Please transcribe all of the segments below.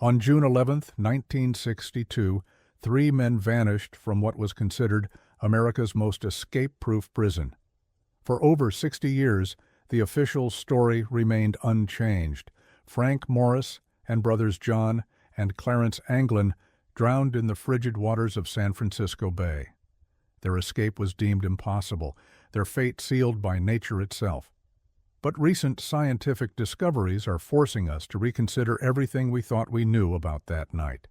On June 11, 1962, three men vanished from what was considered America's most escape-proof prison. For over 60 years, the official story remained unchanged. Frank Morris and brothers John and Clarence Anglin drowned in the frigid waters of San Francisco Bay. Their escape was deemed impossible, their fate sealed by nature itself. But recent scientific discoveries are forcing us to reconsider everything we thought we knew about that night.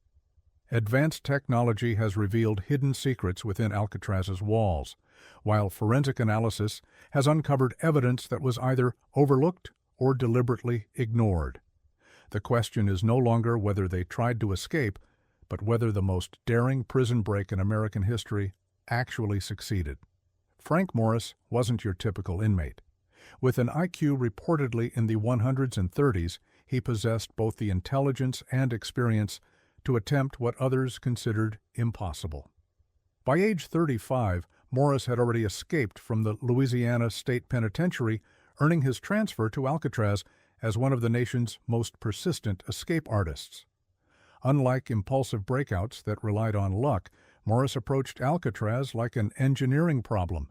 Advanced technology has revealed hidden secrets within Alcatraz's walls, while forensic analysis has uncovered evidence that was either overlooked or deliberately ignored. The question is no longer whether they tried to escape, but whether the most daring prison break in American history actually succeeded. Frank Morris wasn't your typical inmate. With an IQ reportedly in the 100s and 30s, he possessed both the intelligence and experience to attempt what others considered impossible. By age 35, Morris had already escaped from the Louisiana State Penitentiary, earning his transfer to Alcatraz as one of the nation's most persistent escape artists. Unlike impulsive breakouts that relied on luck, Morris approached Alcatraz like an engineering problem.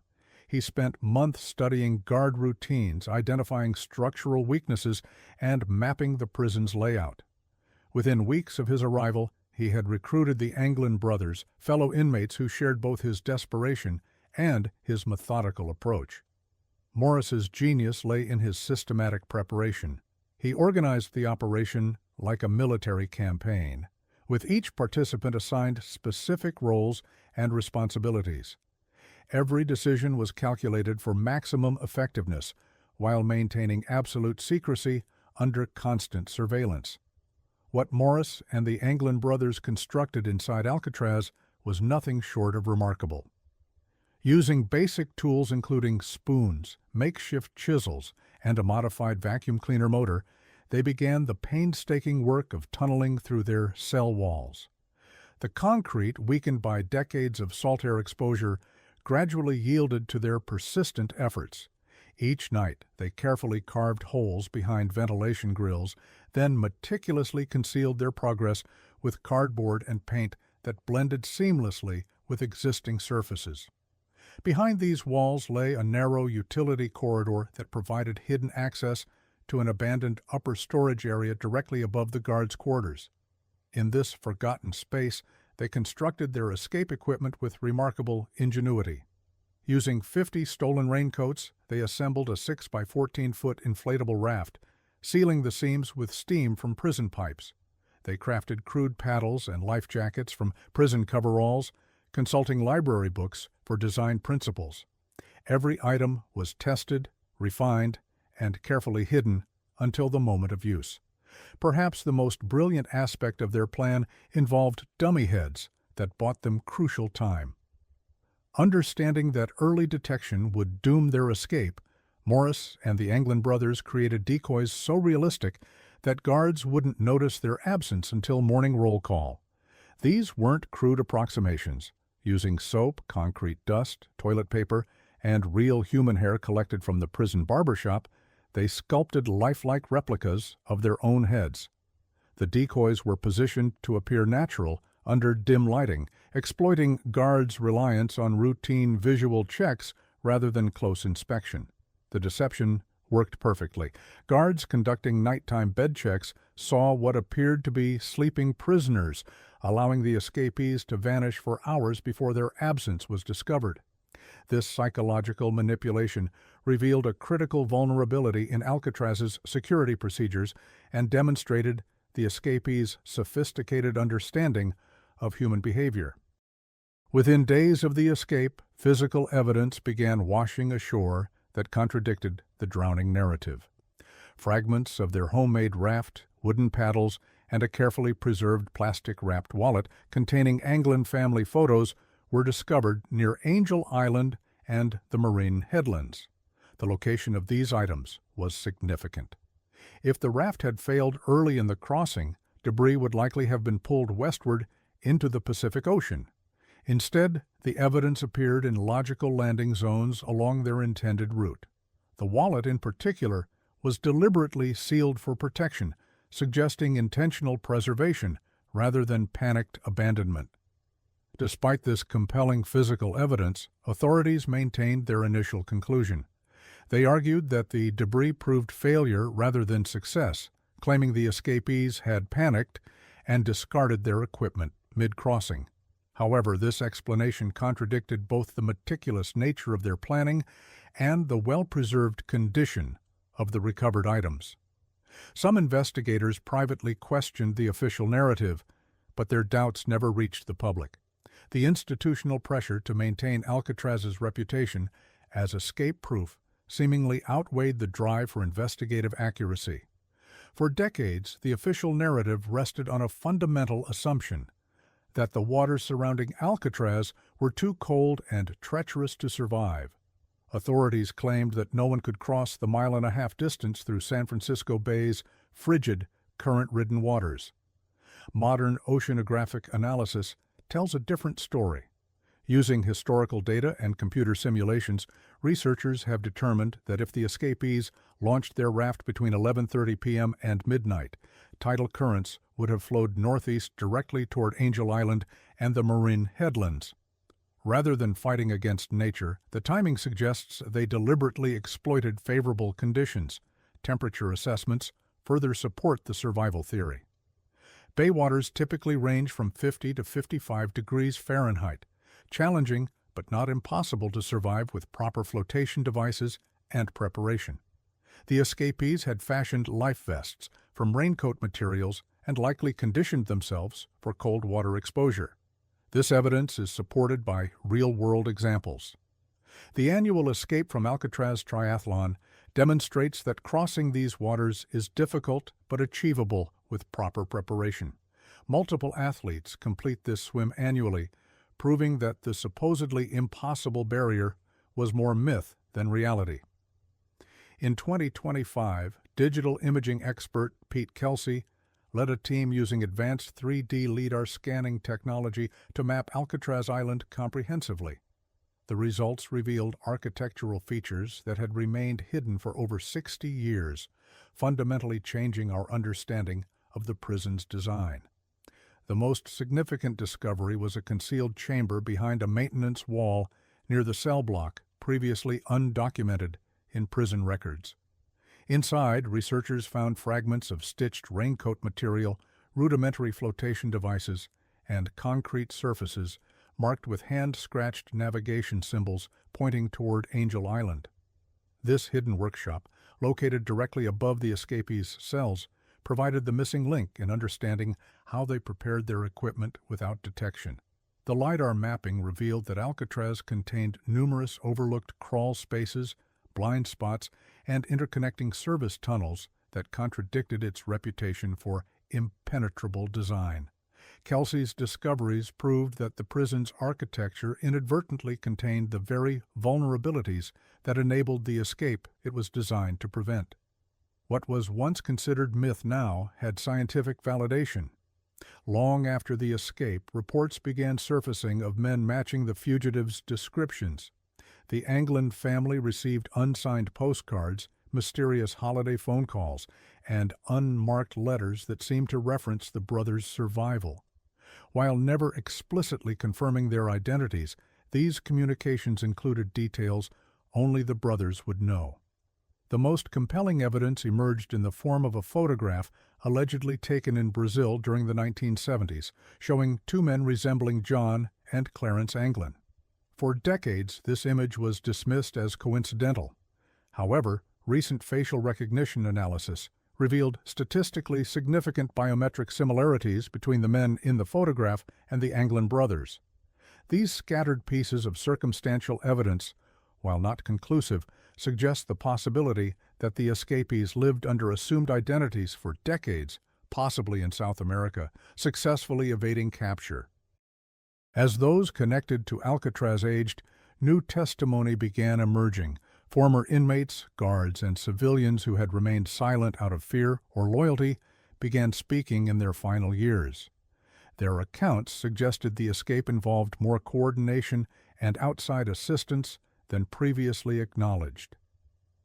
He spent months studying guard routines, identifying structural weaknesses, and mapping the prison's layout. Within weeks of his arrival, he had recruited the Anglin brothers, fellow inmates who shared both his desperation and his methodical approach. Morris's genius lay in his systematic preparation. He organized the operation like a military campaign, with each participant assigned specific roles and responsibilities. Every decision was calculated for maximum effectiveness, while maintaining absolute secrecy under constant surveillance. What Morris and the Anglin brothers constructed inside Alcatraz was nothing short of remarkable. Using basic tools including spoons, makeshift chisels, and a modified vacuum cleaner motor, they began the painstaking work of tunneling through their cell walls. The concrete, weakened by decades of salt air exposure, gradually yielded to their persistent efforts. Each night, they carefully carved holes behind ventilation grills, then meticulously concealed their progress with cardboard and paint that blended seamlessly with existing surfaces. Behind these walls lay a narrow utility corridor that provided hidden access to an abandoned upper storage area directly above the guards' quarters. In this forgotten space, they constructed their escape equipment with remarkable ingenuity. Using 50 stolen raincoats, they assembled a 6 by 14-foot inflatable raft, sealing the seams with steam from prison pipes. They crafted crude paddles and life jackets from prison coveralls, consulting library books for design principles. Every item was tested, refined, and carefully hidden until the moment of use. Perhaps the most brilliant aspect of their plan involved dummy heads that bought them crucial time. Understanding that early detection would doom their escape, Morris and the Anglin brothers created decoys so realistic that guards wouldn't notice their absence until morning roll call. These weren't crude approximations. Using soap, concrete dust, toilet paper, and real human hair collected from the prison barbershop, they sculpted lifelike replicas of their own heads. The decoys were positioned to appear natural under dim lighting, exploiting guards' reliance on routine visual checks rather than close inspection. The deception worked perfectly. Guards conducting nighttime bed checks saw what appeared to be sleeping prisoners, allowing the escapees to vanish for hours before their absence was discovered. This psychological manipulation revealed a critical vulnerability in Alcatraz's security procedures and demonstrated the escapees' sophisticated understanding of human behavior. Within days of the escape, physical evidence began washing ashore that contradicted the drowning narrative. Fragments of their homemade raft, wooden paddles, and a carefully preserved plastic-wrapped wallet containing Anglin family photos were discovered near Angel Island and the Marine Headlands. The location of these items was significant. If the raft had failed early in the crossing, debris would likely have been pulled westward into the Pacific Ocean. Instead, the evidence appeared in logical landing zones along their intended route. The wallet, in particular, was deliberately sealed for protection, suggesting intentional preservation rather than panicked abandonment. Despite this compelling physical evidence, authorities maintained their initial conclusion. They argued that the debris proved failure rather than success, claiming the escapees had panicked and discarded their equipment mid-crossing. However, this explanation contradicted both the meticulous nature of their planning and the well-preserved condition of the recovered items. Some investigators privately questioned the official narrative, but their doubts never reached the public. The institutional pressure to maintain Alcatraz's reputation as escape-proof seemingly outweighed the drive for investigative accuracy. For decades, the official narrative rested on a fundamental assumption that the waters surrounding Alcatraz were too cold and treacherous to survive. Authorities claimed that no one could cross the mile-and-a-half distance through San Francisco Bay's frigid, current-ridden waters. Modern oceanographic analysis tells a different story. Using historical data and computer simulations, researchers have determined that if the escapees launched their raft between 11:30 p.m. and midnight, tidal currents would have flowed northeast directly toward Angel Island and the Marin headlands. Rather than fighting against nature, the timing suggests they deliberately exploited favorable conditions. Temperature assessments further support the survival theory. Bay waters typically range from 50 to 55 degrees Fahrenheit, challenging but not impossible to survive with proper flotation devices and preparation. The escapees had fashioned life vests from raincoat materials and likely conditioned themselves for cold water exposure. This evidence is supported by real-world examples. The annual Escape from Alcatraz Triathlon demonstrates that crossing these waters is difficult but achievable with proper preparation. Multiple athletes complete this swim annually, proving that the supposedly impossible barrier was more myth than reality. In 2025, digital imaging expert Pete Kelsey led a team using advanced 3D LiDAR scanning technology to map Alcatraz Island comprehensively. The results revealed architectural features that had remained hidden for over 60 years, fundamentally changing our understanding of the prison's design. The most significant discovery was a concealed chamber behind a maintenance wall near the cell block, previously undocumented in prison records. Inside, researchers found fragments of stitched raincoat material, rudimentary flotation devices, and concrete surfaces marked with hand-scratched navigation symbols pointing toward Angel Island. This hidden workshop, located directly above the escapees' cells, provided the missing link in understanding how they prepared their equipment without detection. The LiDAR mapping revealed that Alcatraz contained numerous overlooked crawl spaces, blind spots, and interconnecting service tunnels that contradicted its reputation for impenetrable design. Kelsey's discoveries proved that the prison's architecture inadvertently contained the very vulnerabilities that enabled the escape it was designed to prevent. What was once considered myth now had scientific validation. Long after the escape, reports began surfacing of men matching the fugitives' descriptions. The Anglin family received unsigned postcards, mysterious holiday phone calls, and unmarked letters that seemed to reference the brothers' survival. While never explicitly confirming their identities, these communications included details only the brothers would know. The most compelling evidence emerged in the form of a photograph allegedly taken in Brazil during the 1970s, showing two men resembling John and Clarence Anglin. For decades, this image was dismissed as coincidental. However, recent facial recognition analysis revealed statistically significant biometric similarities between the men in the photograph and the Anglin brothers. These scattered pieces of circumstantial evidence, while not conclusive, suggest the possibility that the escapees lived under assumed identities for decades, possibly in South America, successfully evading capture. As those connected to Alcatraz aged, new testimony began emerging. Former inmates, guards, and civilians who had remained silent out of fear or loyalty began speaking in their final years. Their accounts suggested the escape involved more coordination and outside assistance than previously acknowledged.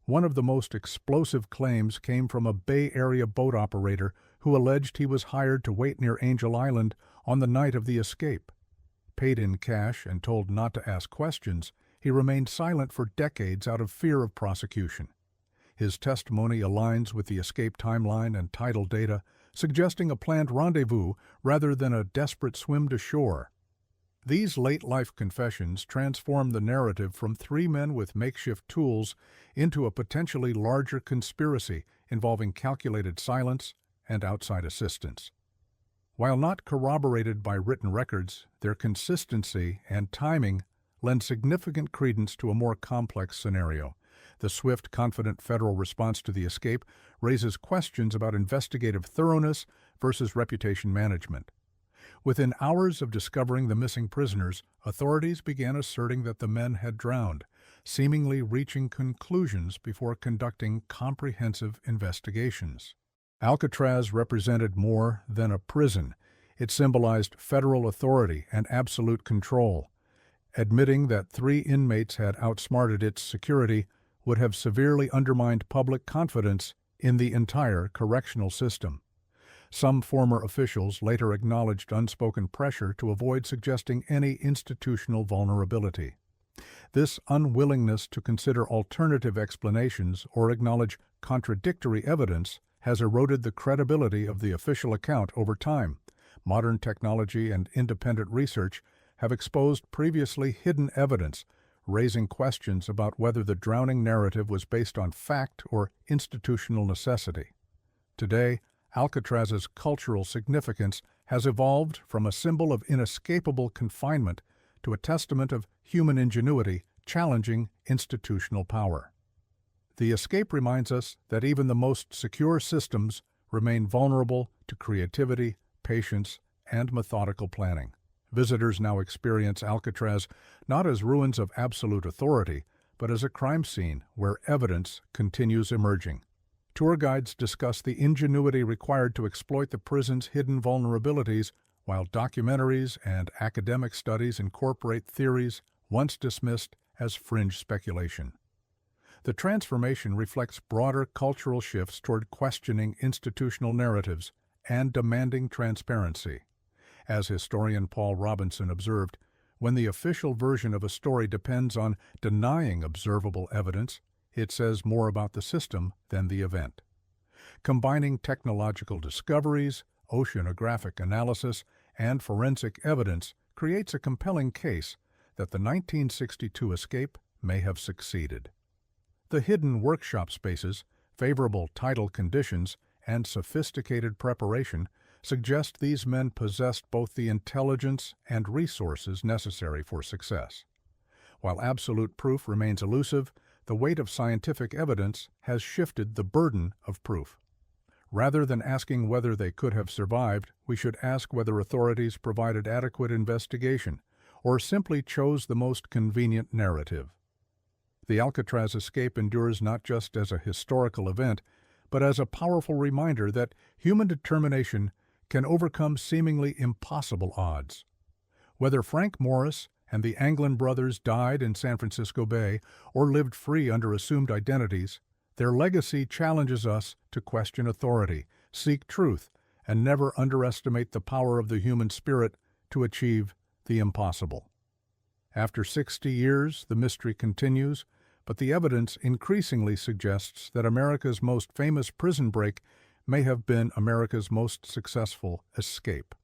One of the most explosive claims came from a Bay Area boat operator who who alleged he was hired to wait near Angel Island on the night of the escape. Paid in cash and told not to ask questions, he remained silent for decades out of fear of prosecution. His testimony aligns with the escape timeline and tidal data, suggesting a planned rendezvous rather than a desperate swim to shore. These late-life confessions transform the narrative from three men with makeshift tools into a potentially larger conspiracy involving calculated silence and outside assistance. While not corroborated by written records, their consistency and timing lend significant credence to a more complex scenario. The swift, confident federal response to the escape raises questions about investigative thoroughness versus reputation management. Within hours of discovering the missing prisoners, authorities began asserting that the men had drowned, seemingly reaching conclusions before conducting comprehensive investigations. Alcatraz represented more than a prison. It symbolized federal authority and absolute control. Admitting that three inmates had outsmarted its security would have severely undermined public confidence in the entire correctional system. Some former officials later acknowledged unspoken pressure to avoid suggesting any institutional vulnerability. This unwillingness to consider alternative explanations or acknowledge contradictory evidence has eroded the credibility of the official account over time. Modern technology and independent research have exposed previously hidden evidence, raising questions about whether the drowning narrative was based on fact or institutional necessity. Today, Alcatraz's cultural significance has evolved from a symbol of inescapable confinement to a testament of human ingenuity challenging institutional power. The escape reminds us that even the most secure systems remain vulnerable to creativity, patience, and methodical planning. Visitors now experience Alcatraz not as ruins of absolute authority, but as a crime scene where evidence continues emerging. Tour guides discuss the ingenuity required to exploit the prison's hidden vulnerabilities, while documentaries and academic studies incorporate theories once dismissed as fringe speculation. The transformation reflects broader cultural shifts toward questioning institutional narratives and demanding transparency. As historian Paul Robinson observed, when the official version of a story depends on denying observable evidence, it says more about the system than the event. Combining technological discoveries, oceanographic analysis, and forensic evidence creates a compelling case that the 1962 escape may have succeeded. The hidden workshop spaces, favorable tidal conditions, and sophisticated preparation suggest these men possessed both the intelligence and resources necessary for success. While absolute proof remains elusive, the weight of scientific evidence has shifted the burden of proof. Rather than asking whether they could have survived, we should ask whether authorities provided adequate investigation or simply chose the most convenient narrative. The Alcatraz escape endures not just as a historical event, but as a powerful reminder that human determination can overcome seemingly impossible odds. Whether Frank Morris and the Anglin brothers died in San Francisco Bay or lived free under assumed identities, their legacy challenges us to question authority, seek truth, and never underestimate the power of the human spirit to achieve the impossible. After 60 years, the mystery continues, but the evidence increasingly suggests that America's most famous prison break may have been America's most successful escape.